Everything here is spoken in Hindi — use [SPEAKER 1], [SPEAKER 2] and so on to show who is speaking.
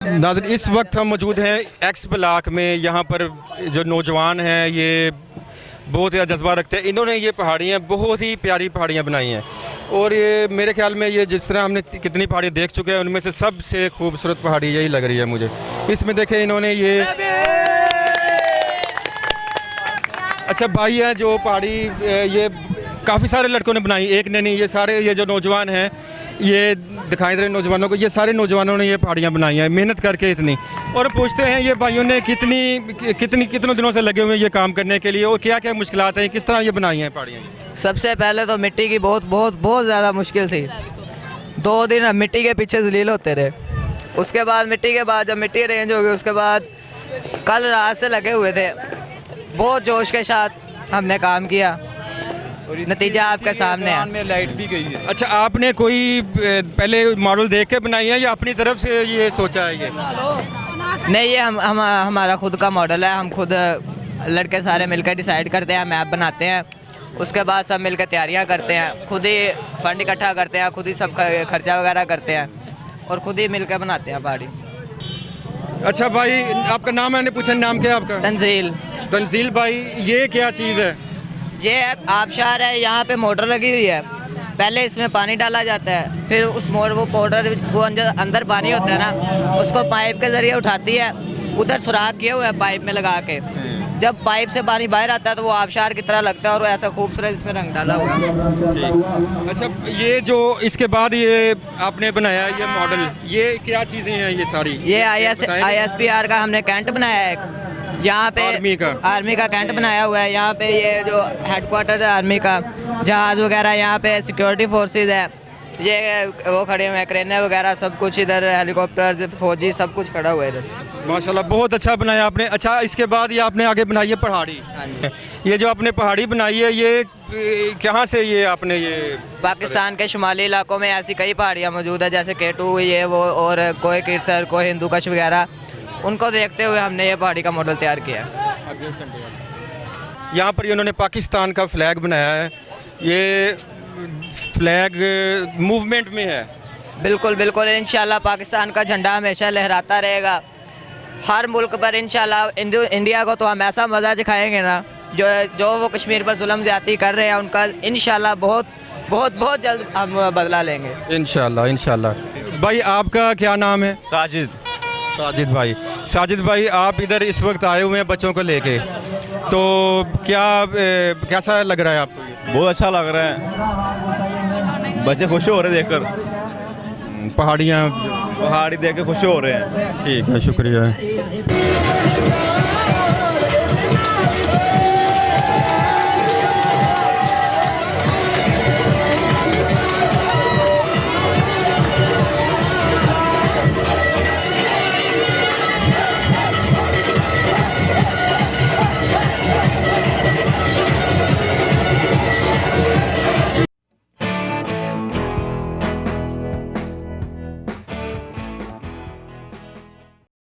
[SPEAKER 1] नाज़रीन, इस वक्त हम मौजूद हैं एक्स ब्लॉक में। यहाँ पर जो नौजवान हैं ये बहुत ज़्यादा जज्बा रखते हैं। इन्होंने ये पहाड़ियाँ बहुत ही प्यारी पहाड़ियाँ बनाई हैं और ये मेरे ख्याल में ये जिस तरह हमने कितनी पहाड़ी देख चुके हैं उनमें से सबसे खूबसूरत पहाड़ी यही लग रही है मुझे। इसमें देखें इन्होंने ये अच्छा भाई है जो पहाड़ी ये काफ़ी सारे लड़कों ने बनाई, एक ने नहीं, ये सारे ये जो नौजवान हैं ये दिखाई दे रहे नौजवानों को, ये सारे नौजवानों ने ये पहाड़ियाँ बनाई हैं मेहनत करके इतनी। और पूछते हैं ये भाइयों ने कितनों दिनों से लगे हुए हैं ये काम करने के लिए और क्या क्या मुश्किलात हैं, किस तरह ये बनाई हैं पहाड़ियाँ?
[SPEAKER 2] सबसे पहले तो मिट्टी की बहुत ज़्यादा मुश्किल थी। 2 दिन हम मिट्टी के पीछे जलील होते रहे। उसके बाद मिट्टी के बाद जब मिट्टी अरेंज हो गई उसके बाद कल रात से लगे हुए थे, बहुत जोश के साथ हमने काम किया। नतीजा आपके सामने है।
[SPEAKER 3] में लाइट भी गई है।
[SPEAKER 1] अच्छा, आपने कोई पहले मॉडल देख के बनाई है या अपनी तरफ से ये सोचा है? ये
[SPEAKER 2] नहीं, ये हमारा खुद का मॉडल है। हम खुद लड़के सारे मिलकर डिसाइड करते हैं, मैप बनाते हैं, उसके बाद सब मिलकर तैयारियां करते हैं, खुद ही फंड इकट्ठा करते हैं, खुद ही सब खर्चा वगैरह करते हैं और खुद ही मिलकर बनाते हैं पहाड़ी।
[SPEAKER 1] अच्छा भाई, आपका नाम मैंने पूछा, नाम क्या है आपका?
[SPEAKER 2] तंजील।
[SPEAKER 1] तंजील भाई, ये क्या चीज़ है?
[SPEAKER 2] ये आबशार है, यहाँ पे मोटर लगी हुई है। पहले इसमें पानी डाला जाता है, फिर उस वो पाउडर वो अंदर पानी होता है ना, उसको पाइप के ज़रिए उठाती है, उधर सुराख किए हुए है पाइप में लगा के। जब पाइप से पानी बाहर आता है तो वो आबशार की तरह लगता है और वो ऐसा खूबसूरत इसमें रंग डाला हुआ है।
[SPEAKER 1] अच्छा, ये जो इसके बाद ये आपने बनाया ये मॉडल, ये क्या चीज़ें हैं ये सारी?
[SPEAKER 2] ये ISPR का हमने कैंट बनाया है। यहाँ पे आर्मी का कैंट बनाया हुआ है। यहाँ पे ये जो हेडक्वार्टर है आर्मी का, जहाज़ वगैरह, यहाँ पे सिक्योरिटी फोर्सेस है, ये वो खड़े हुए हैं, क्रेनें वगैरह सब कुछ, इधर हेलीकॉप्टर, फौजी, सब कुछ खड़ा हुआ है इधर।
[SPEAKER 1] माशाल्लाह, बहुत अच्छा बनाया आपने। अच्छा, इसके बाद ये आपने आगे बनाई है पहाड़ी।
[SPEAKER 2] हाँ जी।
[SPEAKER 1] ये जो आपने पहाड़ी बनाई है ये कहाँ से ये आपने ये?
[SPEAKER 2] पाकिस्तान के शुमाली इलाकों में ऐसी कई पहाड़ियाँ मौजूद है, जैसे केटू, ये वो, और कोई कीर्तर, कोई हिंदूकश वगैरह। उनको देखते हुए हमने ये पहाड़ी का मॉडल तैयार किया।
[SPEAKER 1] यहाँ पर इन्होंने पाकिस्तान का फ्लैग बनाया है। ये फ्लैग मूवमेंट में है।
[SPEAKER 2] बिल्कुल बिल्कुल, इंशाल्लाह पाकिस्तान का झंडा हमेशा लहराता रहेगा हर मुल्क पर। इंशाल्लाह इंडिया को तो हम ऐसा मज़ा दिखाएंगे ना, जो वो कश्मीर पर जुल्म ज़्यादती कर रहे हैं उनका इंशाल्लाह बहुत जल्द हम बदला लेंगे।
[SPEAKER 1] इंशाल्लाह। भाई, आपका क्या नाम है? साजिद भाई। साजिद भाई, आप इधर इस वक्त आए हुए हैं बच्चों को लेके, तो कैसा लग रहा है आपको? ये
[SPEAKER 3] बहुत अच्छा लग रहा है, बच्चे खुश हो रहे हैं देखकर,
[SPEAKER 1] पहाड़ियाँ
[SPEAKER 3] पहाड़ी देख के खुश हो रहे हैं।
[SPEAKER 1] ठीक है, शुक्रिया।